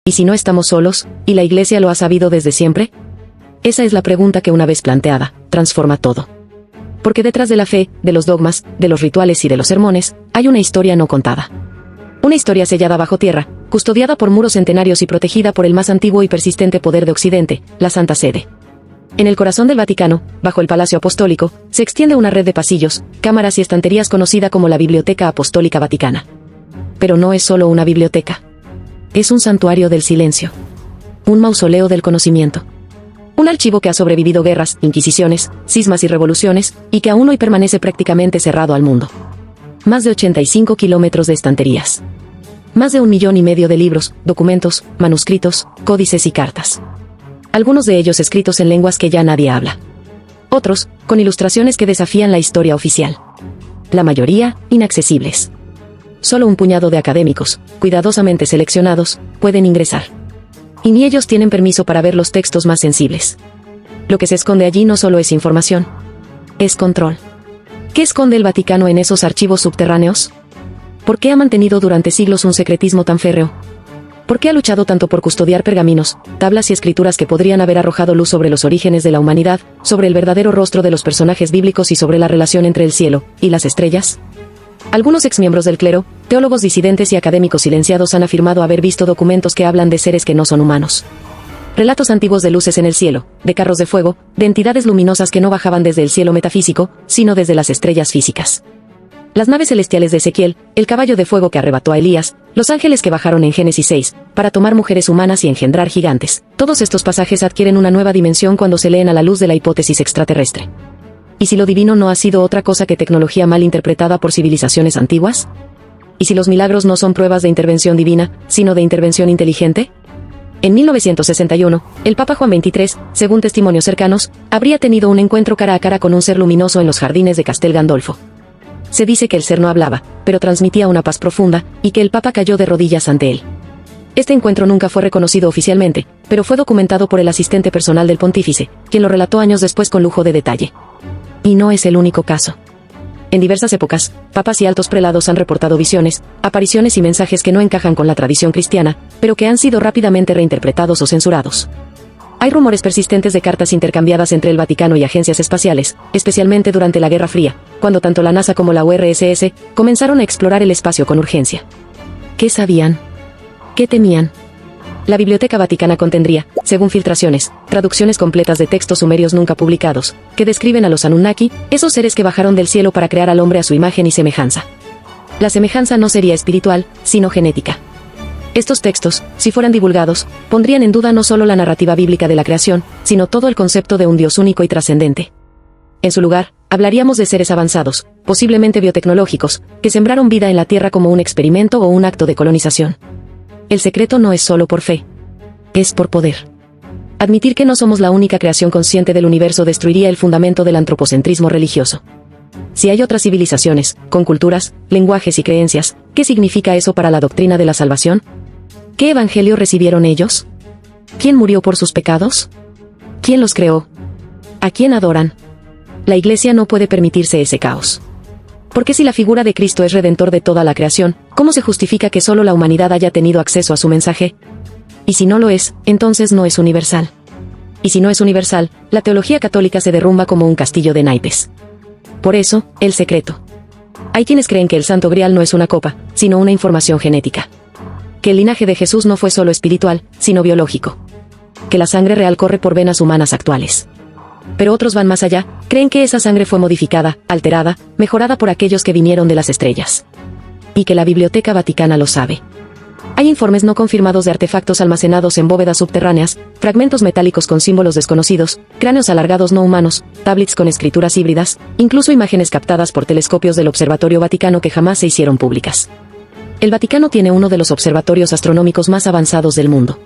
¿Y si no estamos solos, y la Iglesia lo ha sabido desde siempre? Esa es la pregunta que, una vez planteada, transforma todo. Porque detrás de la fe, de los dogmas, de los rituales y de los sermones, hay una historia no contada. Una historia sellada bajo tierra, custodiada por muros centenarios y protegida por el más antiguo y persistente poder de Occidente, la Santa Sede. En el corazón del Vaticano, bajo el Palacio Apostólico, se extiende una red de pasillos, cámaras y estanterías conocida como la Biblioteca Apostólica Vaticana. Pero no es solo una biblioteca. Es un santuario del silencio. Un mausoleo del conocimiento. Un archivo que ha sobrevivido guerras, inquisiciones, cismas y revoluciones, y que aún hoy permanece prácticamente cerrado al mundo. Más de 85 kilómetros de estanterías. Más de 1,5 millones de libros, documentos, manuscritos, códices y cartas. Algunos de ellos escritos en lenguas que ya nadie habla. Otros, con ilustraciones que desafían la historia oficial. La mayoría, inaccesibles. Solo un puñado de académicos, cuidadosamente seleccionados, pueden ingresar. Y ni ellos tienen permiso para ver los textos más sensibles. Lo que se esconde allí no solo es información. Es control. ¿Qué esconde el Vaticano en esos archivos subterráneos? ¿Por qué ha mantenido durante siglos un secretismo tan férreo? ¿Por qué ha luchado tanto por custodiar pergaminos, tablas y escrituras que podrían haber arrojado luz sobre los orígenes de la humanidad, sobre el verdadero rostro de los personajes bíblicos y sobre la relación entre el cielo y las estrellas? Algunos exmiembros del clero, teólogos disidentes y académicos silenciados han afirmado haber visto documentos que hablan de seres que no son humanos. Relatos antiguos de luces en el cielo, de carros de fuego, de entidades luminosas que no bajaban desde el cielo metafísico, sino desde las estrellas físicas. Las naves celestiales de Ezequiel, el caballo de fuego que arrebató a Elías, los ángeles que bajaron en Génesis 6, para tomar mujeres humanas y engendrar gigantes. Todos estos pasajes adquieren una nueva dimensión cuando se leen a la luz de la hipótesis extraterrestre. ¿Y si lo divino no ha sido otra cosa que tecnología mal interpretada por civilizaciones antiguas? ¿Y si los milagros no son pruebas de intervención divina, sino de intervención inteligente? En 1961, el Papa Juan XXIII, según testimonios cercanos, habría tenido un encuentro cara a cara con un ser luminoso en los jardines de Castel Gandolfo. Se dice que el ser no hablaba, pero transmitía una paz profunda, y que el Papa cayó de rodillas ante él. Este encuentro nunca fue reconocido oficialmente, pero fue documentado por el asistente personal del pontífice, quien lo relató años después con lujo de detalle. Y no es el único caso. En diversas épocas, papas y altos prelados han reportado visiones, apariciones y mensajes que no encajan con la tradición cristiana, pero que han sido rápidamente reinterpretados o censurados. Hay rumores persistentes de cartas intercambiadas entre el Vaticano y agencias espaciales, especialmente durante la Guerra Fría, cuando tanto la NASA como la URSS comenzaron a explorar el espacio con urgencia. ¿Qué sabían? ¿Qué temían? La Biblioteca Vaticana contendría, según filtraciones, traducciones completas de textos sumerios nunca publicados, que describen a los Anunnaki, esos seres que bajaron del cielo para crear al hombre a su imagen y semejanza. La semejanza no sería espiritual, sino genética. Estos textos, si fueran divulgados, pondrían en duda no solo la narrativa bíblica de la creación, sino todo el concepto de un Dios único y trascendente. En su lugar, hablaríamos de seres avanzados, posiblemente biotecnológicos, que sembraron vida en la Tierra como un experimento o un acto de colonización. El secreto no es solo por fe. Es por poder. Admitir que no somos la única creación consciente del universo destruiría el fundamento del antropocentrismo religioso. Si hay otras civilizaciones, con culturas, lenguajes y creencias, ¿qué significa eso para la doctrina de la salvación? ¿Qué evangelio recibieron ellos? ¿Quién murió por sus pecados? ¿Quién los creó? ¿A quién adoran? La Iglesia no puede permitirse ese caos. Porque si la figura de Cristo es redentor de toda la creación, ¿cómo se justifica que solo la humanidad haya tenido acceso a su mensaje? Y si no lo es, entonces no es universal. Y si no es universal, la teología católica se derrumba como un castillo de naipes. Por eso, el secreto. Hay quienes creen que el Santo Grial no es una copa, sino una información genética. Que el linaje de Jesús no fue solo espiritual, sino biológico. Que la sangre real corre por venas humanas actuales. Pero otros van más allá, creen que esa sangre fue modificada, alterada, mejorada por aquellos que vinieron de las estrellas. Y que la Biblioteca Vaticana lo sabe. Hay informes no confirmados de artefactos almacenados en bóvedas subterráneas, fragmentos metálicos con símbolos desconocidos, cráneos alargados no humanos, tablets con escrituras híbridas, incluso imágenes captadas por telescopios del Observatorio Vaticano que jamás se hicieron públicas. El Vaticano tiene uno de los observatorios astronómicos más avanzados del mundo.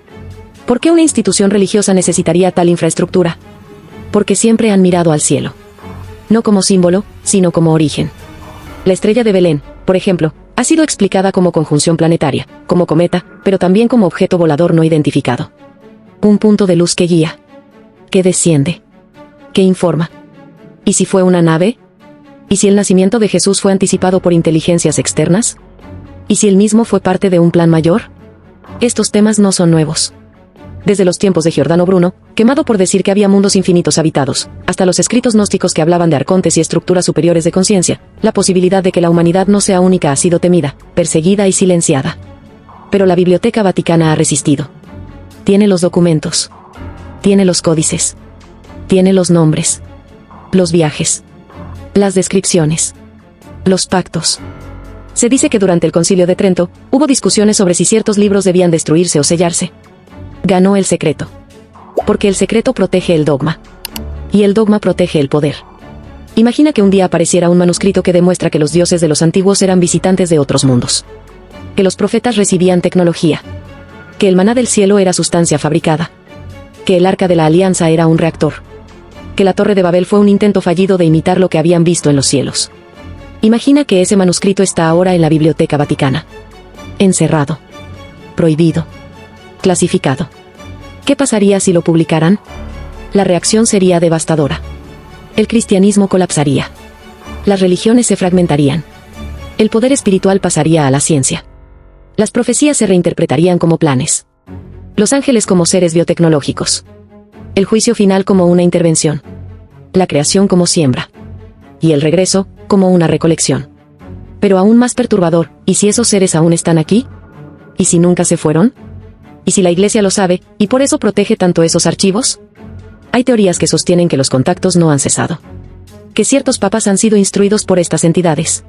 ¿Por qué una institución religiosa necesitaría tal infraestructura? Porque siempre han mirado al cielo. No como símbolo, sino como origen. La estrella de Belén, por ejemplo, ha sido explicada como conjunción planetaria, como cometa, pero también como objeto volador no identificado. Un punto de luz que guía, que desciende, que informa. ¿Y si fue una nave? ¿Y si el nacimiento de Jesús fue anticipado por inteligencias externas? ¿Y si él mismo fue parte de un plan mayor? Estos temas no son nuevos. Desde los tiempos de Giordano Bruno, quemado por decir que había mundos infinitos habitados, hasta los escritos gnósticos que hablaban de arcontes y estructuras superiores de conciencia, la posibilidad de que la humanidad no sea única ha sido temida, perseguida y silenciada. Pero la Biblioteca Vaticana ha resistido. Tiene los documentos. Tiene los códices. Tiene los nombres. Los viajes. Las descripciones. Los pactos. Se dice que durante el Concilio de Trento, hubo discusiones sobre si ciertos libros debían destruirse o sellarse. Ganó el secreto. Porque el secreto protege el dogma. Y el dogma protege el poder. Imagina que un día apareciera un manuscrito que demuestra que los dioses de los antiguos eran visitantes de otros mundos. Que los profetas recibían tecnología. Que el maná del cielo era sustancia fabricada. Que el arca de la alianza era un reactor. Que la torre de Babel fue un intento fallido de imitar lo que habían visto en los cielos. Imagina que ese manuscrito está ahora en la Biblioteca Vaticana. Encerrado. Prohibido. Clasificado. ¿Qué pasaría si lo publicaran? La reacción sería devastadora. El cristianismo colapsaría. Las religiones se fragmentarían. El poder espiritual pasaría a la ciencia. Las profecías se reinterpretarían como planes. Los ángeles como seres biotecnológicos. El juicio final como una intervención. La creación como siembra. Y el regreso como una recolección. Pero aún más perturbador, ¿y si esos seres aún están aquí? ¿Y si nunca se fueron? ¿Y si la Iglesia lo sabe, y por eso protege tanto esos archivos? Hay teorías que sostienen que los contactos no han cesado. Que ciertos papas han sido instruidos por estas entidades.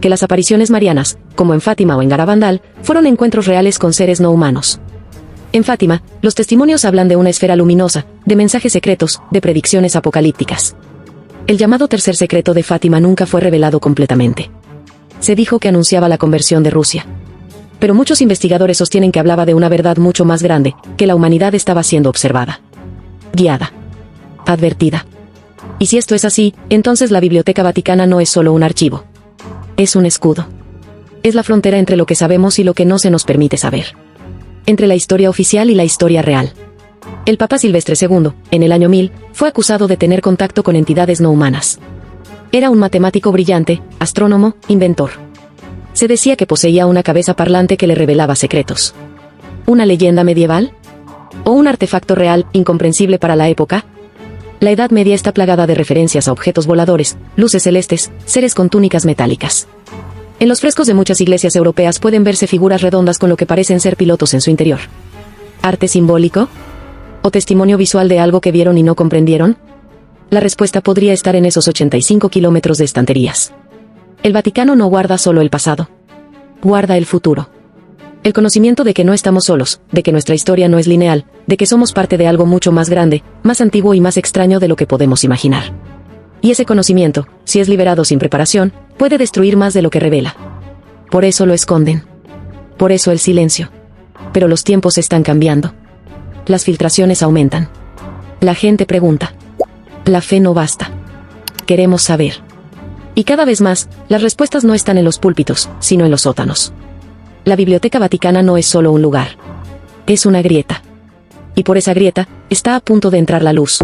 Que las apariciones marianas, como en Fátima o en Garabandal, fueron encuentros reales con seres no humanos. En Fátima, los testimonios hablan de una esfera luminosa, de mensajes secretos, de predicciones apocalípticas. El llamado tercer secreto de Fátima nunca fue revelado completamente. Se dijo que anunciaba la conversión de Rusia. Pero muchos investigadores sostienen que hablaba de una verdad mucho más grande, que la humanidad estaba siendo observada. Guiada. Advertida. Y si esto es así, entonces la Biblioteca Vaticana no es solo un archivo. Es un escudo. Es la frontera entre lo que sabemos y lo que no se nos permite saber. Entre la historia oficial y la historia real. El Papa Silvestre II, en el año 1000, fue acusado de tener contacto con entidades no humanas. Era un matemático brillante, astrónomo, inventor. Se decía que poseía una cabeza parlante que le revelaba secretos. ¿Una leyenda medieval? ¿O un artefacto real, incomprensible para la época? La Edad Media está plagada de referencias a objetos voladores, luces celestes, seres con túnicas metálicas. En los frescos de muchas iglesias europeas pueden verse figuras redondas con lo que parecen ser pilotos en su interior. ¿Arte simbólico? ¿O testimonio visual de algo que vieron y no comprendieron? La respuesta podría estar en esos 85 kilómetros de estanterías. El Vaticano no guarda solo el pasado. Guarda el futuro. El conocimiento de que no estamos solos, de que nuestra historia no es lineal, de que somos parte de algo mucho más grande, más antiguo y más extraño de lo que podemos imaginar. Y ese conocimiento, si es liberado sin preparación, puede destruir más de lo que revela. Por eso lo esconden. Por eso el silencio. Pero los tiempos están cambiando. Las filtraciones aumentan. La gente pregunta. La fe no basta. Queremos saber. Y cada vez más, las respuestas no están en los púlpitos, sino en los sótanos. La Biblioteca Vaticana no es solo un lugar. Es una grieta. Y por esa grieta, está a punto de entrar la luz.